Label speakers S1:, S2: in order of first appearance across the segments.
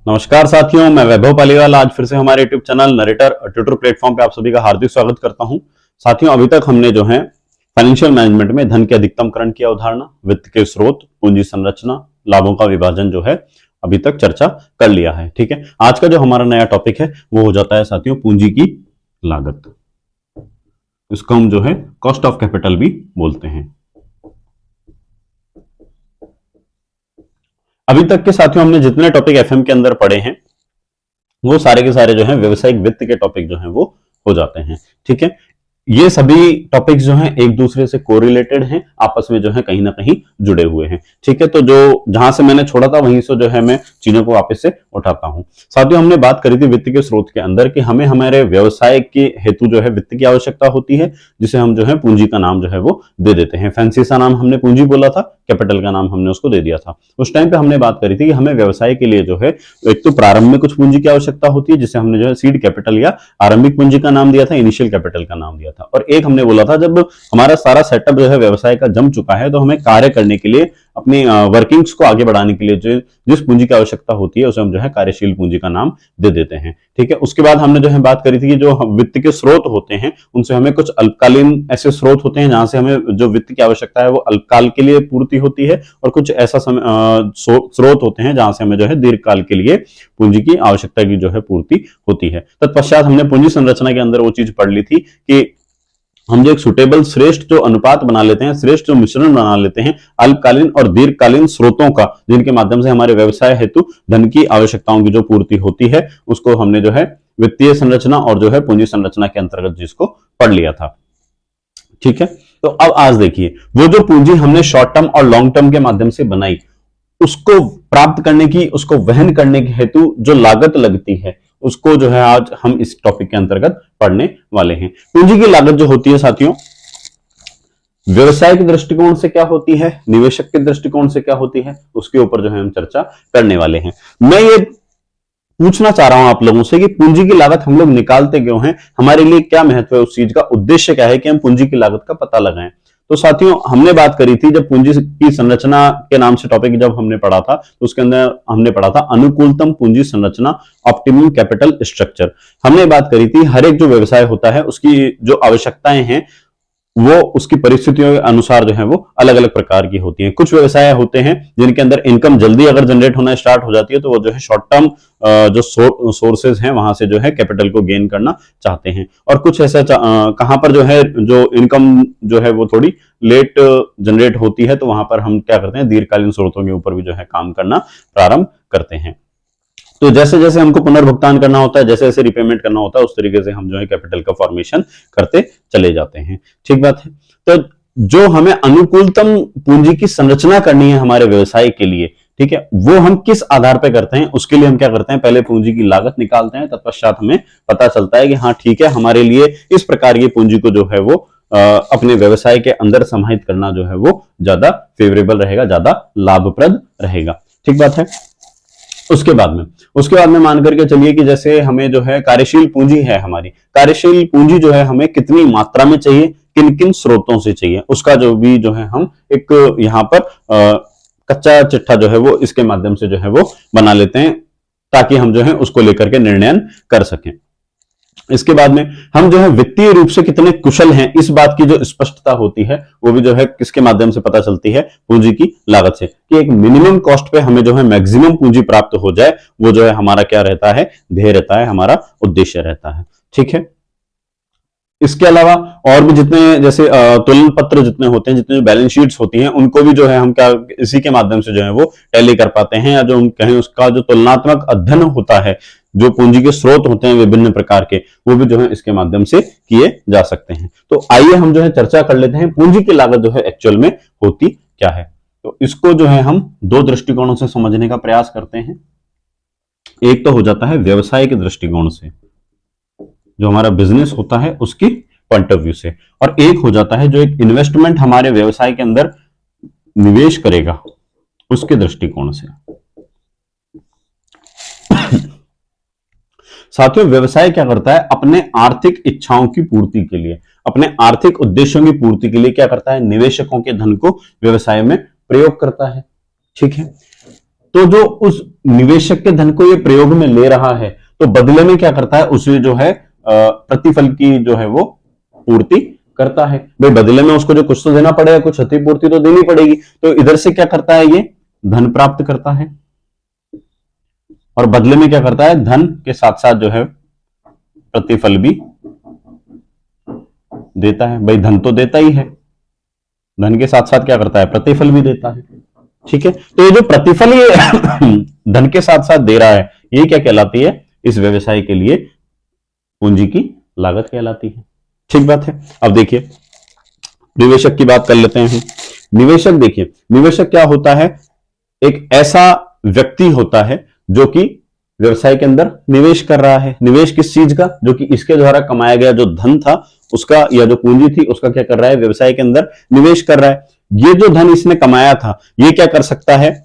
S1: नमस्कार साथियों, मैं वैभव पालीवाल आज फिर से हमारे YouTube channel narrator tutor platform पे आप सभी का हार्दिक स्वागत करता हूं। साथियों, अभी तक हमने जो है फाइनेंशियल मैनेजमेंट में धन के अधिकतमकरण की अवधारणा, वित्त के स्रोत, पूंजी संरचना, लाभों का विभाजन जो है अभी तक चर्चा कर लिया है। ठीक है, आज का जो हमारा नया टॉपिक है वो हो जाता है साथियों पूंजी की लागत। इसको हम जो है कॉस्ट ऑफ कैपिटल भी बोलते हैं। अभी तक के साथियों हमने जितने टॉपिक एफएम के अंदर पढ़े हैं वो सारे के सारे जो हैं व्यवसायिक वित्त के टॉपिक जो हैं वो हो जाते हैं। ठीक है, ये सभी टॉपिक्स जो हैं एक दूसरे से कोरिलेटेड हैं, आपस में जो है कहीं ना कहीं जुड़े हुए हैं। ठीक है, तो जो जहां से मैंने छोड़ा था वहीं से जो है मैं चीजों को वापस से उठाता हूं। साथियों, हमने बात करी थी वित्त के स्रोत के अंदर कि हमें हमारे व्यवसाय के हेतु जो है वित्त की आवश्यकता होती है, जिसे हम जो है पूंजी का नाम जो है वो दे देते हैं। फैंसी सा नाम हमने पूंजी बोला था, कैपिटल का नाम हमने उसको दे दिया था। उस टाइम पे हमने बात करी थी कि हमें व्यवसाय के लिए जो है एक तो प्रारंभ में कुछ पूंजी की आवश्यकता होती है, जिसे हमने जो है सीड कैपिटल या आरंभिक पूंजी का नाम दिया था, इनिशियल कैपिटल का नाम दिया था। और एक हमने बोला था जब हमारा सारा सेटअप जो है व्यवसाय का जम चुका है तो हमें कार्य करने के लिए, अपनी वर्किंग्स को आगे बढ़ाने के लिए जो जिस पूंजी की आवश्यकता होती है उसे हम जो है कार्यशील पूंजी का नाम दे देते हैं। ठीक है, उसके बाद हमने जो है बात करी थी कि जो वित्त के स्रोत होते हैं उनसे हमें कुछ अल्पकालीन ऐसे स्रोत होते हैं जहां से हमें जो वित्त की आवश्यकता है वो अल्पकाल के लिए पूर्ति होती है, और कुछ ऐसा स्रोत होते हैं जहां से हमें जो है दीर्घकाल के लिए पूंजी की आवश्यकता की जो है पूर्ति होती है। तत्पश्चात हमने पूंजी संरचना के अंदर वो चीज पढ़ ली थी कि हम जो एक सुटेबल श्रेष्ठ जो अनुपात बना लेते हैं, श्रेष्ठ जो मिश्रण बना लेते हैं अल्पकालीन और दीर्घकालीन स्रोतों का, जिनके माध्यम से हमारे व्यवसाय हेतु धन की आवश्यकताओं की जो पूर्ति होती है, उसको हमने जो है वित्तीय संरचना और जो है पूंजी संरचना के अंतर्गत जिसको पढ़ लिया था। ठीक है, तो अब आज देखिए वो जो पूंजी हमने शॉर्ट टर्म और लॉन्ग टर्म के माध्यम से बनाई, उसको प्राप्त करने की, उसको वहन करने के हेतु जो लागत लगती है उसको जो है आज हम इस टॉपिक के अंतर्गत पढ़ने वाले हैं। पूंजी की लागत जो होती है साथियों, व्यवसाय के दृष्टिकोण से क्या होती है, निवेशक के दृष्टिकोण से क्या होती है, उसके ऊपर जो है हम चर्चा करने वाले हैं। मैं ये पूछना चाह रहा हूं आप लोगों से कि पूंजी की लागत हम लोग निकालते क्यों हैं, हमारे लिए क्या महत्व है उस चीज का, उद्देश्य क्या है कि हम पूंजी की लागत का पता लगाएं। तो साथियों, हमने बात करी थी जब पूंजी की संरचना के नाम से टॉपिक जब हमने पढ़ा था तो उसके अंदर हमने पढ़ा था अनुकूलतम पूंजी संरचना, ऑप्टिमम कैपिटल स्ट्रक्चर। हमने बात करी थी हर एक जो व्यवसाय होता है उसकी जो आवश्यकताएं हैं वो उसकी परिस्थितियों के अनुसार जो है वो अलग अलग प्रकार की होती हैं। कुछ व्यवसाय होते हैं जिनके अंदर इनकम जल्दी अगर जनरेट होना स्टार्ट हो जाती है तो वो जो है शॉर्ट टर्म जो सोर्सेज हैं वहां से जो है कैपिटल को गेन करना चाहते हैं, और कुछ ऐसा कहां पर जो है जो इनकम जो है वो थोड़ी लेट जनरेट होती है, तो वहां पर हम क्या करते हैं दीर्घकालीन स्रोतों के ऊपर भी जो है काम करना प्रारंभ करते हैं। तो जैसे जैसे हमको पुनर्भुगतान करना होता है, जैसे जैसे रिपेमेंट करना होता है, उस तरीके से हम जो है कैपिटल का फॉर्मेशन करते चले जाते हैं। ठीक बात है। तो जो हमें अनुकूलतम पूंजी की संरचना करनी है हमारे व्यवसाय के लिए, ठीक है, वो हम किस आधार पर करते हैं, उसके लिए हम क्या करते हैं, पहले पूंजी की लागत निकालते हैं, तत्पश्चात हमें पता चलता है कि हाँ ठीक है, हमारे लिए इस प्रकार की पूंजी को जो है वो अपने व्यवसाय के अंदर समाहित करना जो है वो ज्यादा फेवरेबल रहेगा, ज्यादा लाभप्रद रहेगा। ठीक बात है। उसके बाद में मान करके चलिए कि जैसे हमें जो है कार्यशील पूंजी है, हमारी कार्यशील पूंजी जो है हमें कितनी मात्रा में चाहिए, किन किन स्रोतों से चाहिए, उसका जो भी जो है हम एक यहाँ पर कच्चा चिट्ठा जो है वो इसके माध्यम से जो है वो बना लेते हैं, ताकि हम जो है उसको लेकर के निर्णय कर सकें। इसके बाद में हम जो है वित्तीय रूप से कितने कुशल हैं, इस बात की जो स्पष्टता होती है वो भी जो है किसके माध्यम से पता चलती है, पूंजी की लागत से, कि एक मिनिमम कॉस्ट पे हमें जो है मैक्सिमम पूंजी प्राप्त हो जाए, वो जो है हमारा क्या रहता है, ध्येय रहता है, हमारा उद्देश्य रहता है। ठीक है। इसके अलावा और भी जितने जैसे तुलन पत्र जितने होते हैं, जितने बैलेंस शीट्स होती हैं, उनको भी जो है हम क्या इसी के माध्यम से जो है वो टैली कर पाते हैं, या जो हम कहें उसका जो तुलनात्मक अध्ययन होता है, जो पूंजी के स्रोत होते हैं विभिन्न प्रकार के, वो भी जो है इसके माध्यम से किए जा सकते हैं। तो आइए हम जो है चर्चा कर लेते हैं पूंजी की लागत जो है एक्चुअल में होती क्या है। तो इसको जो है हम दो दृष्टिकोणों से समझने का प्रयास करते हैं। एक तो हो जाता है व्यवसाय के दृष्टिकोण से, जो हमारा बिजनेस होता है उसकी पॉइंट ऑफ व्यू से, और एक हो जाता है जो एक इन्वेस्टमेंट हमारे व्यवसाय के अंदर निवेश करेगा उसके दृष्टिकोण से। साथियों, व्यवसाय क्या करता है, अपने आर्थिक इच्छाओं की पूर्ति के लिए, अपने आर्थिक उद्देश्यों की पूर्ति के लिए क्या करता है, निवेशकों के धन को व्यवसाय में प्रयोग करता है। ठीक है। तो जो उस निवेशक के धन को ये प्रयोग में ले रहा है, तो बदले में क्या करता है, उसे जो है प्रतिफल की जो है वो पूर्ति करता है। भाई बदले में उसको जो कुछ तो देना पड़ेगा, कुछ क्षतिपूर्ति तो देनी पड़ेगी, तो इधर से क्या करता है, ये धन प्राप्त करता है और बदले में क्या करता है, धन के साथ साथ जो है प्रतिफल भी देता है। भाई धन तो देता ही है, धन के साथ साथ क्या करता है, प्रतिफल भी देता है। ठीक है, तो ये जो प्रतिफल ये धन के साथ साथ दे रहा है, ये क्या कहलाती है, इस व्यवसाय के लिए पूंजी की लागत कहलाती है। ठीक बात है। अब देखिए निवेशक की बात कर लेते हैं। निवेशक, देखिए निवेशक क्या होता है, एक ऐसा व्यक्ति होता है जो कि व्यवसाय के अंदर निवेश कर रहा है। निवेश किस चीज का, जो कि इसके द्वारा कमाया गया जो धन था उसका, या जो पूंजी थी उसका क्या कर रहा है, व्यवसाय के अंदर निवेश कर रहा है। ये जो धन इसने कमाया था, ये क्या कर सकता है,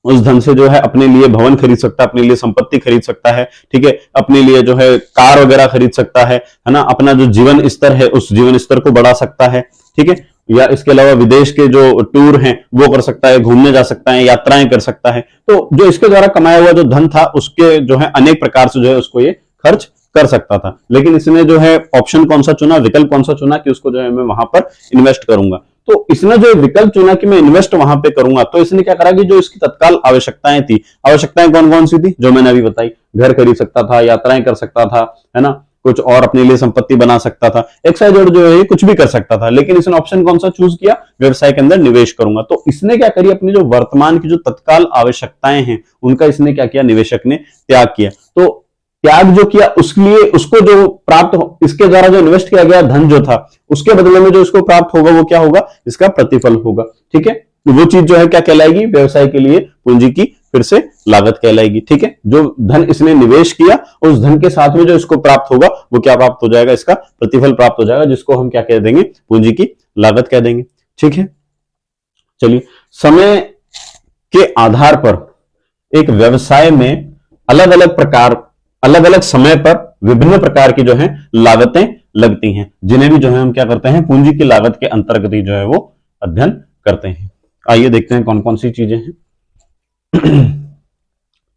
S1: उस धन से जो है अपने लिए भवन खरीद सकता है, अपने लिए संपत्ति खरीद सकता है। ठीक है, अपने लिए जो है कार वगैरह खरीद सकता है ना, अपना जो जीवन स्तर है उस जीवन स्तर को बढ़ा सकता है। ठीक है, या इसके अलावा विदेश के जो टूर हैं वो कर सकता है, घूमने जा सकता है, यात्राएं कर सकता है। तो जो इसके द्वारा कमाया हुआ जो धन था उसके जो है अनेक प्रकार से जो है उसको ये खर्च कर सकता था। लेकिन इसने जो है ऑप्शन कौन सा चुना, विकल्प कौन सा चुना कि उसको जो है मैं वहां पर इन्वेस्ट करूंगा। तो इसने जो विकल्प चुना कि मैं इन्वेस्ट वहां पे करूंगा, तो इसने क्या करा कि जो इसकी तत्काल आवश्यकताएं थी, आवश्यकताएं कौन कौन सी थी, जो मैंने अभी बताई, घर खरीद सकता था, यात्राएं कर सकता था, है ना, कुछ और अपने लिए संपत्ति बना सकता था, एक्साइज जो है कुछ भी कर सकता था। लेकिन इसने ऑप्शन कौन सा चूज किया, व्यवसाय के अंदर निवेश करूंगा। तो इसने क्या करी, अपनी जो वर्तमान की जो तत्काल आवश्यकताएं हैं उनका इसने क्या किया, निवेशक ने त्याग किया। तो त्याग जो किया उसके लिए उसको जो प्राप्त, इसके द्वारा जो इन्वेस्ट किया गया धन जो था उसके बदले में जो इसको प्राप्त होगा वो क्या होगा, इसका प्रतिफल होगा। ठीक है, तो वो चीज जो है क्या कहलाएगी, व्यवसाय के लिए पूंजी की फिर से लागत कहलाएगी। ठीक है, जो धन इसने निवेश किया उस धन के साथ में जो इसको प्राप्त होगा वो क्या प्राप्त हो जाएगा, इसका प्रतिफल प्राप्त हो जाएगा, जिसको हम क्या कह देंगे, पूंजी की लागत कह देंगे। ठीक है, चलिए समय के आधार पर एक व्यवसाय में अलग अलग समय पर विभिन्न प्रकार की जो है लागतें लगती हैं, जिन्हें भी जो है हम क्या करते हैं, पूंजी की लागत के अंतर्गत ही जो है वो अध्ययन करते हैं। आइए देखते हैं कौन कौन सी चीजें हैं।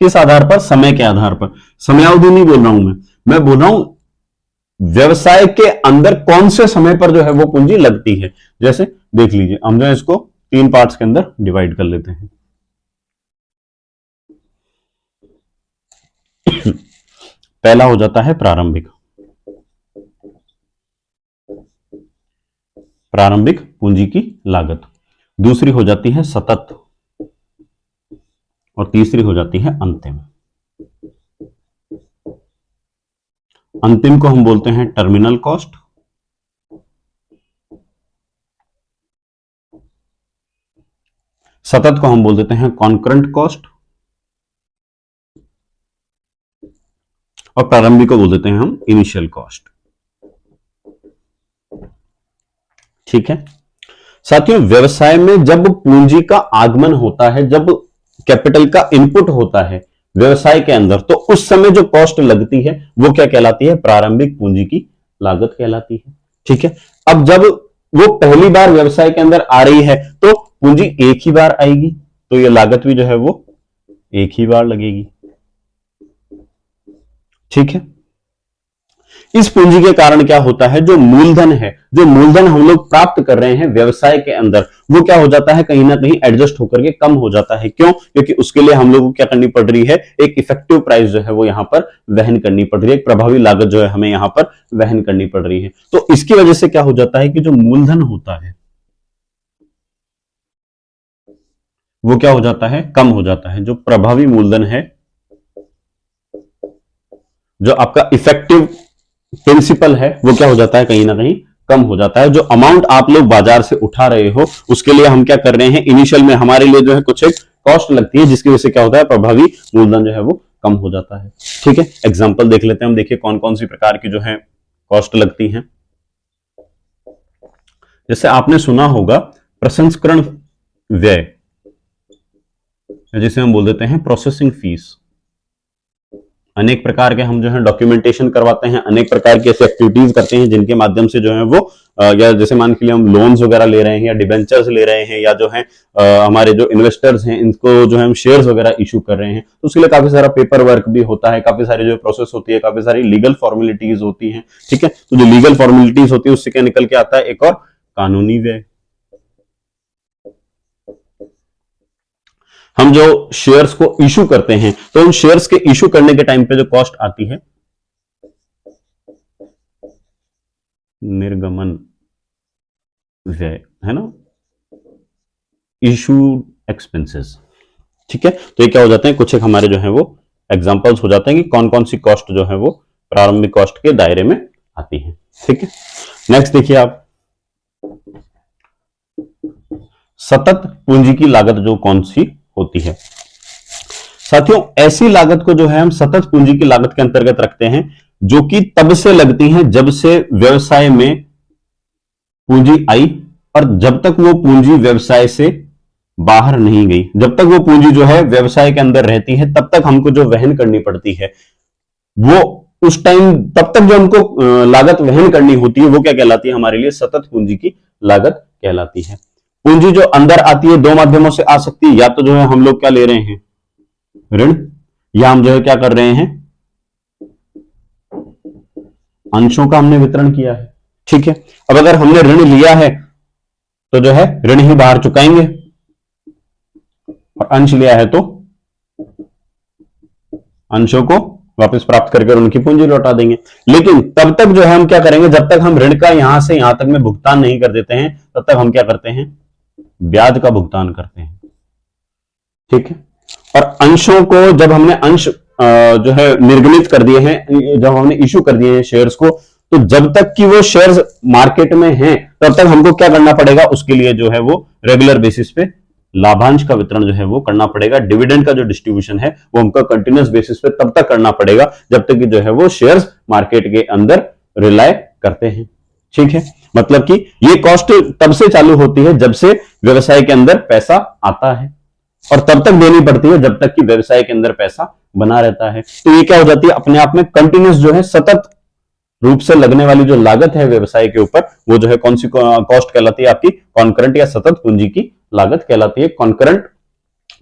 S1: किस आधार पर, समय के आधार पर। समयावधि नहीं बोल रहा हूं मैं बोल रहा हूं व्यवसाय के अंदर कौन से समय पर जो है वो पूंजी लगती है। जैसे देख लीजिए, हम जो है इसको 3 पार्ट्स के अंदर डिवाइड कर लेते हैं। पहला हो जाता है प्रारंभिक पूंजी की लागत, दूसरी हो जाती है सतत, और तीसरी हो जाती है अंतिम। अंतिम को हम बोलते हैं टर्मिनल कॉस्ट, सतत को हम बोल देते हैं कॉन्करेंट कॉस्ट, और प्रारंभिक को बोल देते हैं हम इनिशियल कॉस्ट। ठीक है साथियों, व्यवसाय में जब पूंजी का आगमन होता है, जब कैपिटल का इनपुट होता है व्यवसाय के अंदर, तो उस समय जो कॉस्ट लगती है वो क्या कहलाती है, प्रारंभिक पूंजी की लागत कहलाती है। ठीक है, अब जब वो पहली बार व्यवसाय के अंदर आ रही है तो पूंजी एक ही बार आएगी, तो ये लागत भी जो है वो एक ही बार लगेगी। ठीक है, इस पूंजी के कारण क्या होता है, जो मूलधन है, जो मूलधन हम लोग प्राप्त कर रहे हैं व्यवसाय के अंदर, वो क्या हो जाता है, कहीं ना कहीं एडजस्ट होकर के कम हो जाता है। क्यों, क्योंकि उसके लिए हम लोग को क्या करनी पड़ रही है, एक इफेक्टिव प्राइस जो है वो यहां पर वहन करनी पड़ रही है, एक प्रभावी लागत जो है हमें यहां पर वहन करनी पड़ रही है। तो इसकी वजह से क्या हो जाता है कि जो मूलधन होता है वो क्या हो जाता है, कम हो जाता है। जो प्रभावी मूलधन है, जो आपका इफेक्टिव प्रिंसिपल है, वो क्या हो जाता है, कहीं ना कहीं कम हो जाता है। जो अमाउंट आप लोग बाजार से उठा रहे हो उसके लिए हम क्या कर रहे हैं, इनिशियल में हमारे लिए जो है कुछ एक कॉस्ट लगती है, जिसकी वजह से क्या होता है, प्रभावी मूलधन जो है वो कम हो जाता है। ठीक है, एग्जांपल देख लेते हैं हम, देखिए कौन कौन सी प्रकार की जो है कॉस्ट लगती है। जैसे आपने सुना होगा प्रसंस्करण व्यय, जिसे हम बोल देते हैं प्रोसेसिंग फीस। अनेक प्रकार के हम जो है डॉक्यूमेंटेशन करवाते हैं, अनेक प्रकार की ऐसी एक्टिविटीज करते हैं जिनके माध्यम से जो है वो या जैसे मान के लिए हम लोन्स वगैरह ले रहे हैं या डिबेंचर्स ले रहे हैं या जो है हमारे जो इन्वेस्टर्स हैं इनको जो है हम शेयर्स वगैरह इशू कर रहे हैं, तो उसके लिए काफी सारा पेपर वर्क भी होता है, काफी सारी जो प्रोसेस होती है, काफी सारी लीगल फॉर्मेलिटीज होती है। ठीक है, तो जो लीगल फॉर्मेलिटीज होती है उससे क्या निकल के आता है, एक और कानूनी व्यय। हम जो शेयर्स को इशू करते हैं तो उन शेयर्स के इशू करने के टाइम पे जो कॉस्ट आती है निर्गमन व्यय, है ना, इशू एक्सपेंसेस। ठीक है, तो ये क्या हो जाते हैं, कुछ एक हमारे जो है वो एग्जांपल्स हो जाते हैं कि कौन कौन सी कॉस्ट जो है वो प्रारंभिक कॉस्ट के दायरे में आती है। ठीक है, नेक्स्ट देखिए आप, सतत पूंजी की लागत जो कौन सी होती है। साथियों, ऐसी लागत को जो है हम सतत पूंजी की लागत के अंतर्गत रखते हैं जो कि तब से लगती है जब से व्यवसाय में पूंजी आई और जब तक वो पूंजी व्यवसाय से बाहर नहीं गई। जब तक वो पूंजी जो है व्यवसाय के अंदर रहती है तब तक हमको जो वहन करनी पड़ती है, वो उस टाइम तब तक जो हमको लागत वहन करनी होती है वो क्या कहलाती है, हमारे लिए सतत पूंजी की लागत कहलाती है। पूंजी जो अंदर आती है दो माध्यमों से आ सकती है, या तो जो है हम लोग क्या ले रहे हैं, ऋण, या हम जो है क्या कर रहे हैं, अंशों का हमने वितरण किया है। ठीक है, अब अगर हमने ऋण लिया है तो जो है ऋण ही बाहर चुकाएंगे और अंश लिया है तो अंशों को वापस प्राप्त करके उनकी पूंजी लौटा देंगे। लेकिन तब तक जो है हम क्या करेंगे, जब तक हम ऋण का यहां से यहां तक में भुगतान नहीं कर देते हैं तब तक हम क्या करते हैं, ब्याज का भुगतान करते हैं। ठीक है, और अंशों को जब हमने अंश जो है निर्गमित कर दिए हैं, जब हमने इशू कर दिए हैं शेयर्स को, तो जब तक कि वो शेयर्स मार्केट में हैं तब तक हमको क्या करना पड़ेगा, उसके लिए जो है वो रेगुलर बेसिस पे लाभांश का वितरण जो है वो करना पड़ेगा। डिविडेंड का जो डिस्ट्रीब्यूशन है वो हमको कंटिन्यूअस बेसिस पे तब तक करना पड़ेगा जब तक कि जो है वो शेयर्स मार्केट के अंदर रिलाय करते हैं। ठीक है, मतलब कि ये कॉस्ट तब से चालू होती है जब से व्यवसाय के अंदर पैसा आता है और तब तक देनी पड़ती है जब तक कि व्यवसाय के अंदर पैसा बना रहता है। तो ये क्या हो जाती है, अपने आप में कंटिन्यूअस जो है सतत रूप से लगने वाली जो लागत है व्यवसाय के ऊपर, वो जो है कौन सी कॉस्ट कहलाती है, आपकी कॉन्करेंट या सतत पूंजी की लागत कहलाती है, कॉन्करेंट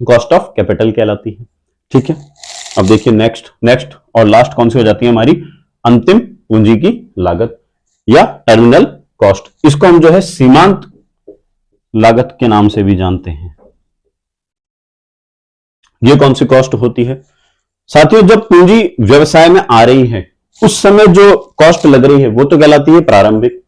S1: कॉस्ट ऑफ कैपिटल कहलाती है। ठीक है, अब देखिए नेक्स्ट और लास्ट कौन सी हो जाती है हमारी, अंतिम पूंजी की लागत या टर्मिनल कॉस्ट। इसको हम जो है सीमांत लागत के नाम से भी जानते हैं। ये कौन सी कॉस्ट होती है साथियों, जब पूंजी व्यवसाय में आ रही है उस समय जो कॉस्ट लग रही है वो तो कहलाती है प्रारंभिक,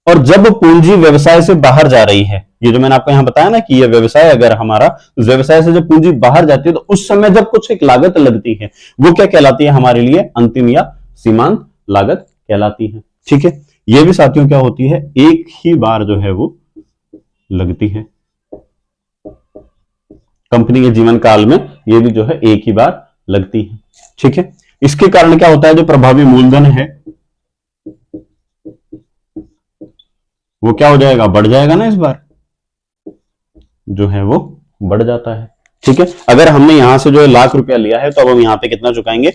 S1: और जब पूंजी व्यवसाय से बाहर जा रही है, ये जो मैंने आपको यहां बताया ना कि ये व्यवसाय अगर हमारा व्यवसाय से जब पूंजी बाहर जाती है तो उस समय जब कुछ एक लागत लगती है वो क्या कहलाती है, हमारे लिए अंतिम या सीमांत लागत कहलाती है। ठीक है, ये भी साथियों क्या होती है, एक ही बार जो है वो लगती है कंपनी के जीवन काल में, ये भी जो है एक ही बार लगती है। ठीक है, इसके कारण क्या होता है, जो प्रभावी मूलधन है वो क्या हो जाएगा, बढ़ जाएगा ना, इस बार जो है वो बढ़ जाता है। ठीक है, अगर हमने यहां से जो है लाख रुपया लिया है तो अब हम यहां पे कितना चुकाएंगे,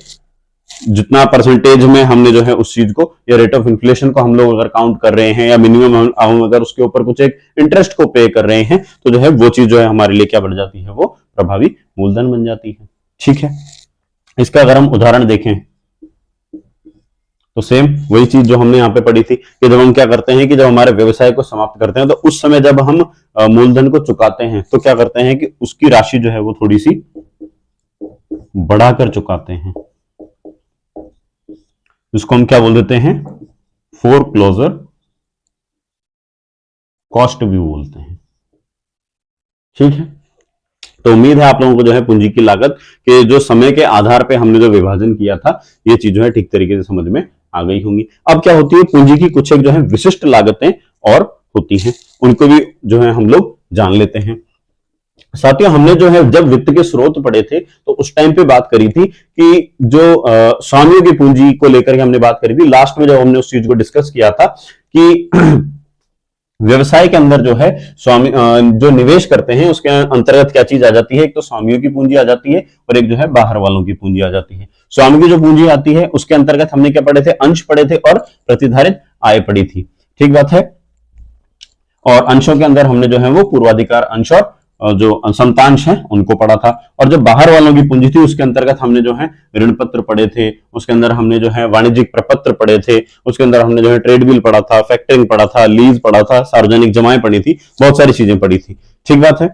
S1: जितना परसेंटेज में हमने जो है उस चीज को या रेट ऑफ इन्फ्लेशन को हम लोग अगर काउंट कर रहे हैं या मिनिमम हम अगर उसके ऊपर कुछ एक इंटरेस्ट को पे कर रहे हैं तो जो है वो चीज जो है हमारे लिए क्या बढ़ जाती है, वो प्रभावी मूलधन बन जाती है। ठीक है, इसका अगर हम उदाहरण देखें तो सेम वही चीज जो हमने यहां पे पढ़ी थी कि जब हम क्या करते हैं कि जब हमारे व्यवसाय को समाप्त करते हैं तो उस समय जब हम मूलधन को चुकाते हैं तो क्या करते हैं कि उसकी राशि जो है वो थोड़ी सी बढ़ाकर चुकाते हैं, जिसको हम क्या बोल देते हैं, फोरक्लोजर कॉस्ट भी बोलते हैं। ठीक है, तो उम्मीद है आप लोगों को जो है पूंजी की लागत के जो समय के आधार पे हमने जो विभाजन किया था ये चीज जो है ठीक तरीके से समझ में आ गई होंगी। अब क्या होती है, पूंजी की कुछ एक जो है विशिष्ट लागतें और होती हैं, उनको भी जो है हम लोग जान लेते हैं। साथियों, हमने जो है जब वित्त के स्रोत पढ़े थे तो उस टाइम पे बात करी थी कि जो स्वामियों की पूंजी को लेकर के हमने बात करी थी। लास्ट में जब हमने उस चीज को डिस्कस किया था कि व्यवसाय के अंदर जो है स्वामी जो निवेश करते हैं उसके अंतर्गत क्या चीज आ जाती है, एक तो स्वामियों की पूंजी आ जाती है और एक जो है बाहर वालों की पूंजी आ जाती है। स्वामी की जो पूंजी आती है उसके अंतर्गत हमने क्या पढ़े थे, अंश पढ़े थे और प्रतिधारित आय पढ़ी थी, ठीक बात है। और अंशों के अंदर हमने जो है वो पूर्वाधिकार अंश और जो समतांश है उनको पढ़ा था। और जो बाहर वालों की पूंजी थी उसके अंतर्गत हमने जो है ऋण पत्र पढ़े थे, उसके अंदर हमने जो है वाणिज्यिक प्रपत्र पढ़े थे, उसके अंदर हमने जो है ट्रेड बिल पढ़ा था, फैक्टरिंग पढ़ा था, लीज पढ़ा था, सार्वजनिक जमाएं पढ़ी थी, बहुत सारी चीजें पढ़ी थी, ठीक बात है।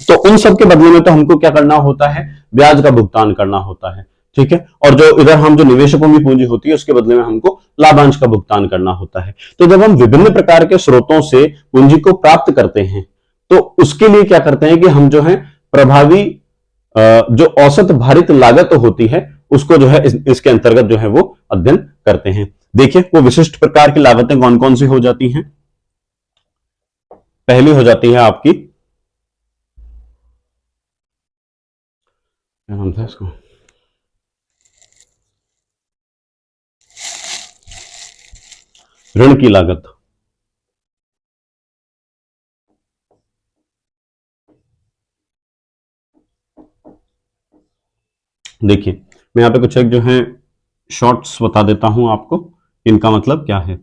S1: तो उन सब के बदले में तो हमको क्या करना होता है, ब्याज का भुगतान करना होता है, ठीक है। और जो इधर हम जो निवेशकों की पूंजी होती है उसके बदले में हमको लाभांश का भुगतान करना होता है। तो जब हम विभिन्न प्रकार के स्रोतों से पूंजी को प्राप्त करते हैं तो उसके लिए क्या करते हैं कि हम जो है प्रभावी जो औसत भारित लागत होती है उसको जो है इसके अंतर्गत जो है वो अध्ययन करते हैं। देखिए वो विशिष्ट प्रकार की लागतें कौन कौन सी हो जाती हैं। पहली हो जाती है आपकी, क्या नाम था इसको, ऋण की लागत। देखिए मैं यहाँ पे कुछ एक जो है शॉर्ट्स बता देता हूं आपको, इनका मतलब क्या है।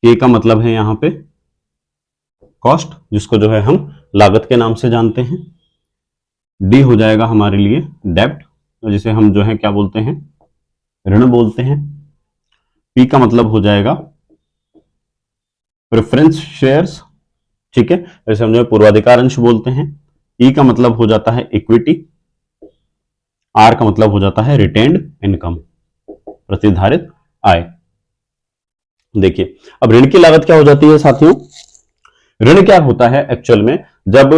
S1: ए का मतलब है यहाँ पे कॉस्ट, जिसको जो है हम लागत के नाम से जानते हैं। डी हो जाएगा हमारे लिए डेब्ट, जिसे हम जो है क्या बोलते हैं, ऋण बोलते हैं। पी का मतलब हो जाएगा प्रेफरेंस शेयर्स, ठीक है, जैसे हम जो है पूर्वाधिकार अंश बोलते हैं। ई का मतलब हो जाता है इक्विटी। आर का मतलब हो जाता है रिटेन्ड इनकम, प्रतिधारित आय। देखिए अब ऋण की लागत क्या हो जाती है साथियों। ऋण क्या होता है एक्चुअल में, जब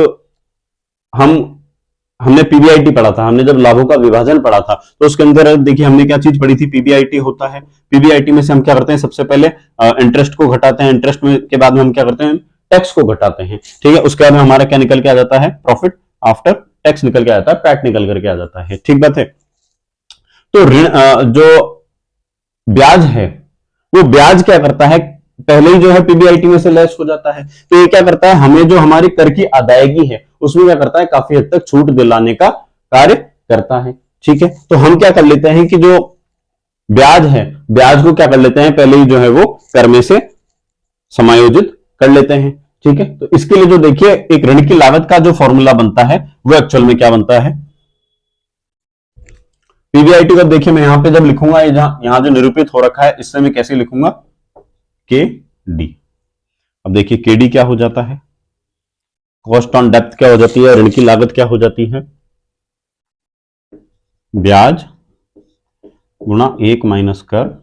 S1: हमने पीबीआईटी पढ़ा था, हमने जब लाभों का विभाजन पढ़ा था तो उसके अंदर देखिए हमने क्या चीज पढ़ी थी, पीबीआईटी होता है। पीबीआईटी में से हम क्या करते हैं, सबसे पहले इंटरेस्ट को घटाते हैं, इंटरेस्ट में के बाद में हम क्या करते हैं, टैक्स को घटाते हैं, ठीक है। उसके बाद में हमारा क्या निकल के आ जाता है, प्रॉफिट आफ्टर टैक्स निकल के आ जाता है, पैट निकल करके आ जाता है, ठीक बात है। तो ऋण जो ब्याज है वो ब्याज क्या करता है, पहले ही जो है पीबीआईटी में से लेस हो जाता है, तो ये क्या करता है, हमें जो हमारी कर की अदायगी है उसमें क्या करता है, काफी हद तक छूट दिलाने का कार्य करता है, ठीक है। तो हम क्या कर लेते हैं कि जो ब्याज है, ब्याज को क्या कर लेते हैं, पहले ही जो है वो कर में से समायोजित कर लेते हैं, ठीक है। तो इसके लिए जो देखिए एक ऋण की लागत का जो फॉर्मूला बनता है वो एक्चुअल में क्या बनता है, पीबीआईटी का देखिए मैं यहां पे जब लिखूंगा, यहां जो निरूपित हो रखा है इससे मैं कैसे लिखूंगा, के डी। अब देखिए के डी क्या हो जाता है, कॉस्ट ऑन डेप्थ क्या हो जाती है, ऋण की लागत क्या हो जाती है, ब्याज गुणा 1 माइनस कर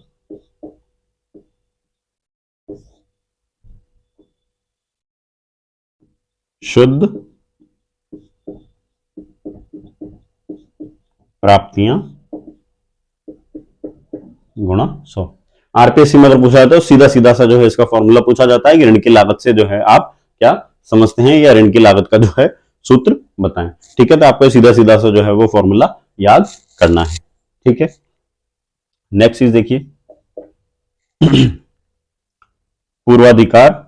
S1: शुद्ध प्राप्तियां गुणा 100। आरपीएससी में अगर पूछा जाता है तो सीधा सीधा सा जो है इसका फॉर्मूला पूछा जाता है कि ऋण की लागत से जो है आप क्या समझते हैं, या ऋण की लागत का जो है सूत्र बताएं, ठीक है। तो आपको सीधा सीधा सा जो है वो फॉर्मूला याद करना है, ठीक है। नेक्स्ट चीज देखिए पूर्वाधिकार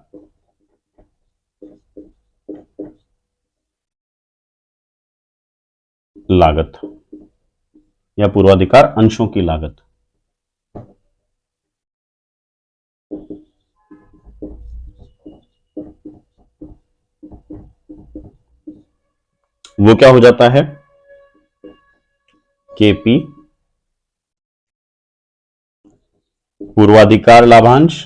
S1: लागत या पूर्वाधिकार अंशों की लागत। वो क्या हो जाता है, केपी पूर्वाधिकार लाभांश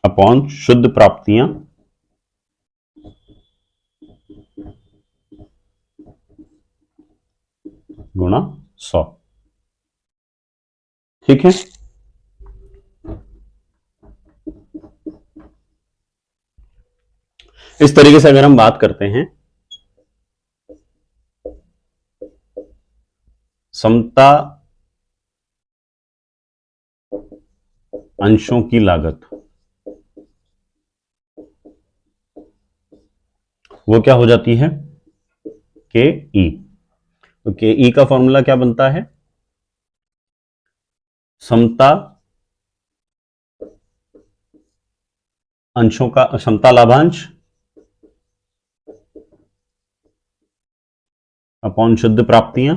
S1: अपॉन शुद्ध प्राप्तियां गुणा 100, ठीक है। इस तरीके से अगर हम बात करते हैं समता अंशों की लागत, वो क्या हो जाती है, के ई। तो के ई का फॉर्मूला क्या बनता है, समता अंशों का, समता लाभांश अपॉन शुद्ध प्राप्तियां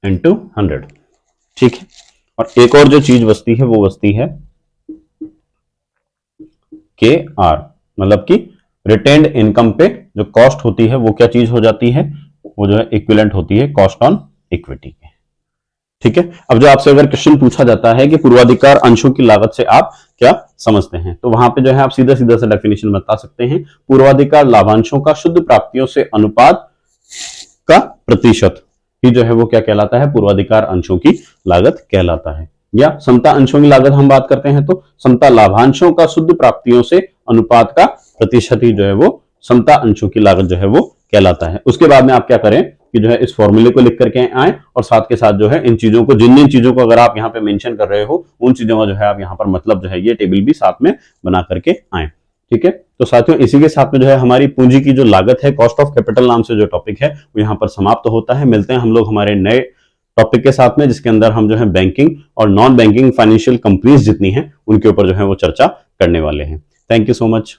S1: इंटू 100। ठीक है, और एक और जो चीज बचती है वो बचती है के आर, मतलब कि रिटेन्ड इनकम पे जो कॉस्ट होती है वो क्या चीज हो जाती है, वो जो है इक्विवेलेंट होती है कॉस्ट ऑन इक्विटी के। ठीक है, अब जो आपसे अगर क्वेश्चन पूछा जाता है कि पूर्वाधिकार अंशों की लागत से आप क्या समझते हैं, तो वहां पे जो है आप सीधा सीधा सा डेफिनेशन बता सकते हैं, पूर्वाधिकार लाभांशों का शुद्ध प्राप्तियों से अनुपात का प्रतिशत ही जो है वो क्या कहलाता है, पूर्वाधिकार अंशों की लागत कहलाता है। या समता अंशों की लागत हम बात करते हैं तो समता लाभांशों का शुद्ध प्राप्तियों से अनुपात का प्रतिशत ही जो है वो समता अंशों की लागत जो है वो कहलाता है। उसके बाद में आप क्या करें कि जो है इस फॉर्मूले को लिख करके आए और साथ के साथ जो है इन चीजों को, जिन चीजों को अगर आप यहाँ पे मेंशन कर रहे हो उन चीजों का जो है आप यहाँ पर मतलब जो है ये टेबल भी साथ में बना करके आए। ठीक है, तो साथियों इसी के साथ में जो है हमारी पूंजी की जो लागत है, कॉस्ट ऑफ कैपिटल नाम से जो टॉपिक है वो यहाँ पर समाप्त होता है। मिलते हैं हम लोग हमारे नए टॉपिक के साथ में, जिसके अंदर हम जो है बैंकिंग और नॉन बैंकिंग फाइनेंशियल कंपनीज जितनी हैं उनके ऊपर जो है वो चर्चा करने वाले हैं। Thank you so much.